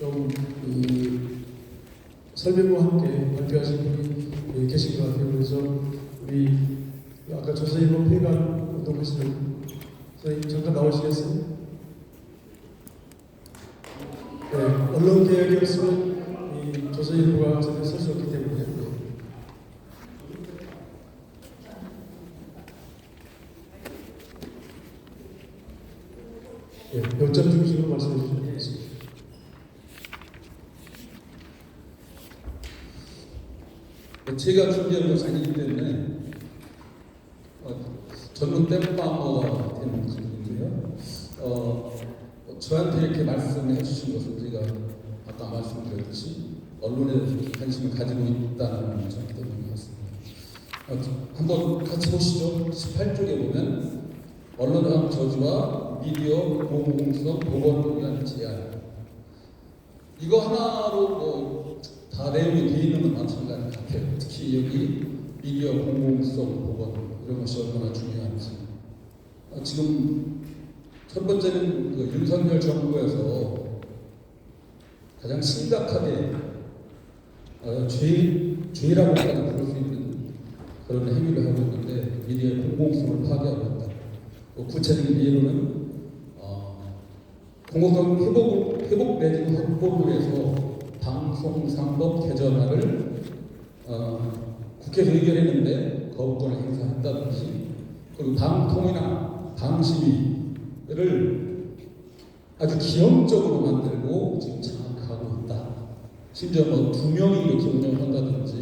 좀 설명과 함께 발표하신 분이 계신 것 같아요. 그래서 우리 아까 조선일보 폐간 운동하시는 선생님 잠깐 나오시겠어요? 네, 언론 개혁이 없으면 이 조선일보가 전혀 설 수 없기 때문에. 예, 몇 점 중심으로 말씀해 주시면 되겠습니다. 제가 준비한 것이 아니기 때문에 전문 땜빵어가 되는 기분인데요. 저한테 이렇게 말씀해 주신 것은 제가 아까 말씀드렸듯이 언론에 관심을 가지고 있다는 점 때문인 것 같습니다. 한번 같이 보시죠. 18쪽에 보면 언론학 저지와 미디어 공공성 보건을 위한 제안, 이거 하나로 다 내용이 되어 있는 건 마찬가지 같아요. 특히 여기 미디어 공공성 보건 이런 것이 얼마나 중요한지. 지금 첫 번째는 그 윤석열 정부에서 가장 심각하게 죄라고까지 부를 수 있는 그런 행위를 하고 있는데 미디어 공공성을 파괴하고 있다. 구체적인 예로는 공공성 회복 내지는 확보를 위해서 방송상법 개정안을 국회에서 의결했는데 거부권을 행사했다든지, 그리고 방통이나 방심위를 아주 기형적으로 만들고 지금 장악하고 있다. 심지어 2명이 이렇게 운영한다든지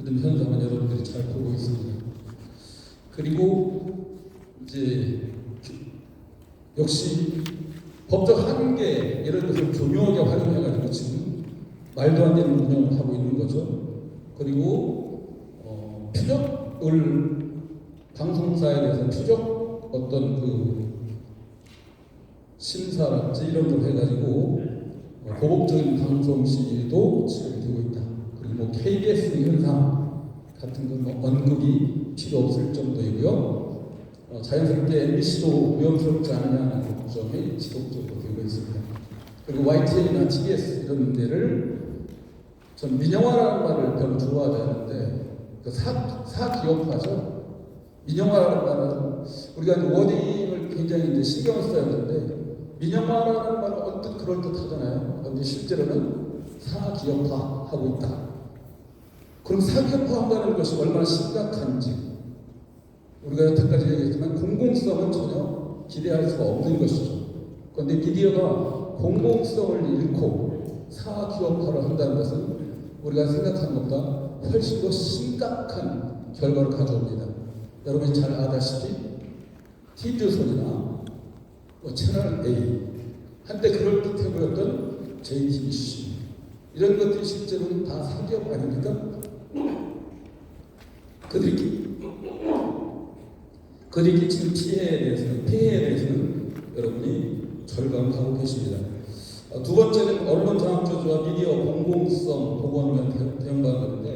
이런 현상은 여러분들이 잘 보고 있습니다. 그리고 이제 역시 법적 한계 이런 것을 교묘하게 활용해가지고 지금 말도 안 되는 운영을 하고 있는 거죠. 그리고 표적을 방송사에 대해서 표적 어떤 그 심사랄지 이런 걸 해가지고 보복적인 방송 시위도 지금 되고 있다. 그리고 KBS 현상 같은 건 언급이 필요 없을 정도이고요. 자연스럽게 MBC도 위험스럽지 않느냐는 걱정이 지속적으로 되고 있습니다. 그리고 YTN이나 TBS 이런 데를 전 민영화라는 말을 별로 좋아하지 않는데 그 사기업화죠. 민영화라는 말은 우리가 워딩을 굉장히 이제 신경을 써야 하는데 민영화라는 말은 언뜻 그럴 듯하잖아요. 그런데 실제로는 사기업화하고 있다. 그럼 사기업화한다는 것이 얼마나 심각한지 우리가 여태까지 얘기했지만 공공성은 전혀 기대할 수가 없는 것이죠. 그런데 미디어가 공공성을 잃고 사기업화를 한다는 것은 우리가 생각하는 것보다 훨씬 더 심각한 결과를 가져옵니다. 여러분이 잘 아다시피 TV조선이나 채널 A, 한때 그럴듯해 보였던 JTBC 이런 것들이 실제로는 다 사기업 아닙니까? 그들이 끼친 폐해에 대해서는 여러분이 절감하고 계십니다. 두 번째는 언론 장악 저주와 미디어 공공성 보건을 위한 대응방법인데,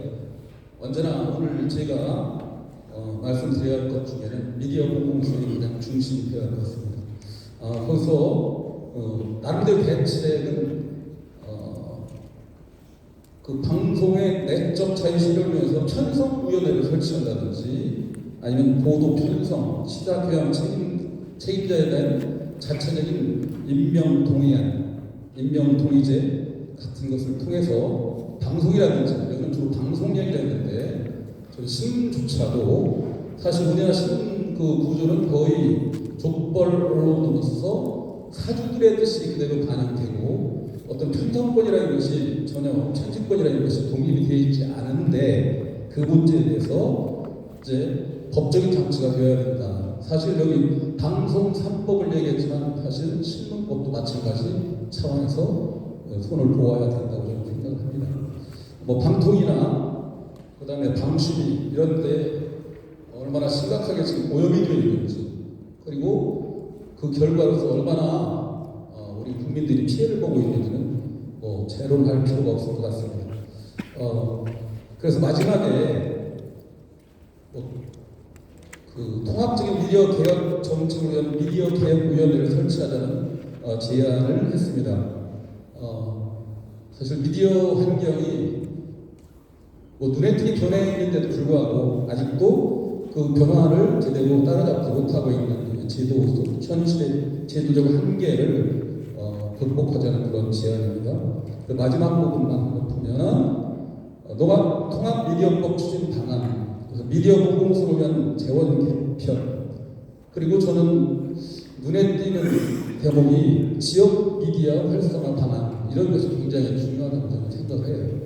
언제나 오늘 제가 말씀드려야 할 것 중에는 미디어 공공성이 가장 중심이 되어야 할 것 같습니다. 거기서 나름대로 배치되는 그 방송의 내적 자유시를 위해서 편성위원회를 설치한다든지, 아니면 보도 편성, 시사 교양 책임자에 대한 자체적인 임명동의제 같은 것을 통해서 방송이라든지, 여기는 주로 방송 얘기를 했는데 신문조차도 사실 우리나라 신문 그 구조는 거의 족벌 언론으로서 사주들의 뜻이 그대로 반영되고 어떤 편성권이라는 것이 전혀 편집권이라는 것이 독립이 되어 있지 않은데 그 문제에 대해서 이제 법적인 장치가 되어야 된다. 사실 여기 방송 3법을 얘기했지만 사실 신문법도 마찬가지 차원에서 손을 보아야 된다고 저는 생각을 합니다. 방통이나 그 다음에 방심이 이런 데 얼마나 심각하게 지금 오염이 되어 있는지, 그리고 그 결과로서 얼마나 우리 국민들이 피해를 보고 있는지는 재론할 필요가 없을 것 같습니다. 그래서 마지막에 그 통합적인 미디어 개혁 정책을 위한 미디어 개혁 위원회를 설치하자는 제안을 했습니다. 사실 미디어 환경이 뭐 눈에 띄게 변해있는데도 불구하고 아직도 그 변화를 제대로 따라잡지 못하고 있는 그 제도, 현실의 제도적 한계를 극복하자는 그런 제안입니다. 그 마지막 부분만 한번 보면 통합미디어법 추진 방안, 그래서 미디어 공공성을 위한 재원 개편, 그리고 저는 눈에 띄는 대목이 지역 미디어 활성화 방안, 이런 것이 굉장히 중요하다고 저는 생각해요.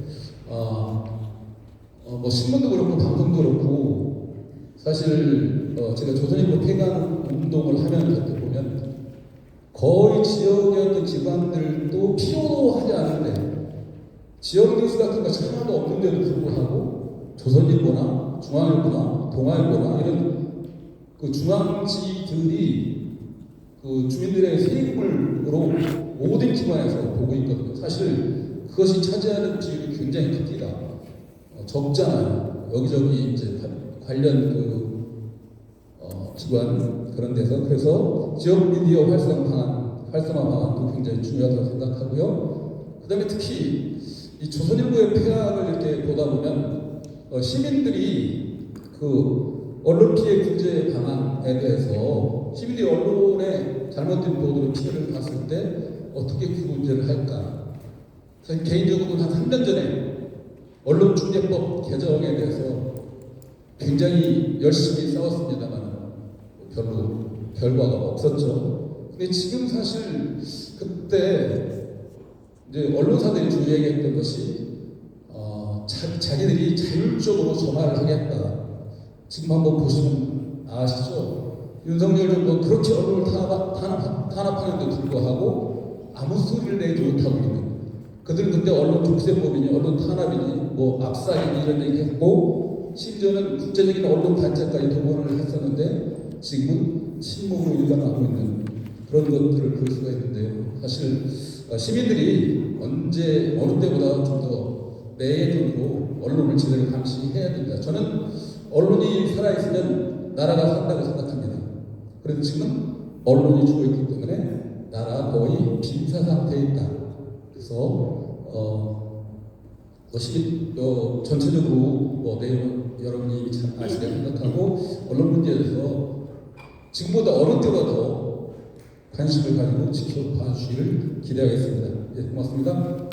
뭐 신문도 그렇고 방송도 그렇고 사실 제가 조선일보 폐간 운동을 하면서 이렇게 보면 거의 지역의 어떤 기관들도 필요도 하지 않은데 지역 뉴스 같은 것이 하나도 없는데도 불구하고 조선일보나 중앙일보나 동아일보나 이런 그 중앙지들이 그 주민들의 세금으로 모든 기관에서 보고 있거든요. 사실 그것이 차지하는 비율이 굉장히 큽니다. 적잖아요. 여기저기 이제 관련 기관 그런 데서. 그래서 지역 미디어 활성화 방안도 굉장히 중요하다고 생각하고요. 그다음에 특히 이 조선일보의 폐악을 이렇게 보다 보면 시민들이 그 언론 피해 구제 방안에 대해서 시민들이 언론의 잘못된 보도로 피해를 봤을 때 어떻게 구제를 할까? 저는 개인적으로는 한 3년 전에 언론중재법 개정에 대해서 굉장히 열심히 싸웠습니다만 별로 결과가 없었죠. 근데 지금 사실 그때 이제 언론사들이 주의하겠던 것이 자기들이 자율적으로 전화를 하겠다. 지금 한번 보시면 아시죠? 윤석열 정부 그렇게 언론을 탄압하는데 불구하고 아무 소리를 내지 못하고 있는. 그들은 그때 언론 독재법이니 언론 탄압이니 뭐 압살이니 이런 얘기했고 심지어는 국제적인 언론 단체까지 동원을 했었는데 지금은 침묵으로 일관하고 있는 그런 것들을 볼 수가 있는데요. 사실 시민들이 언제 어느 때보다 좀 더 내돈으로 언론을 제대로 감시해야 된다. 저는 언론이 살아있으면 나라가 산다고 생각합니다. 그래서 지금 언론이 죽어 있기 때문에 나라가 거의 빈사 상태에 있다. 그래서 전체적으로 내용은 여러분이 이미 잘 아시리라 생각하고 언론 문제에 대해서 지금보다 어느 때보다 더 관심을 가지고 지켜봐 주시기를 기대하겠습니다. 예, 고맙습니다.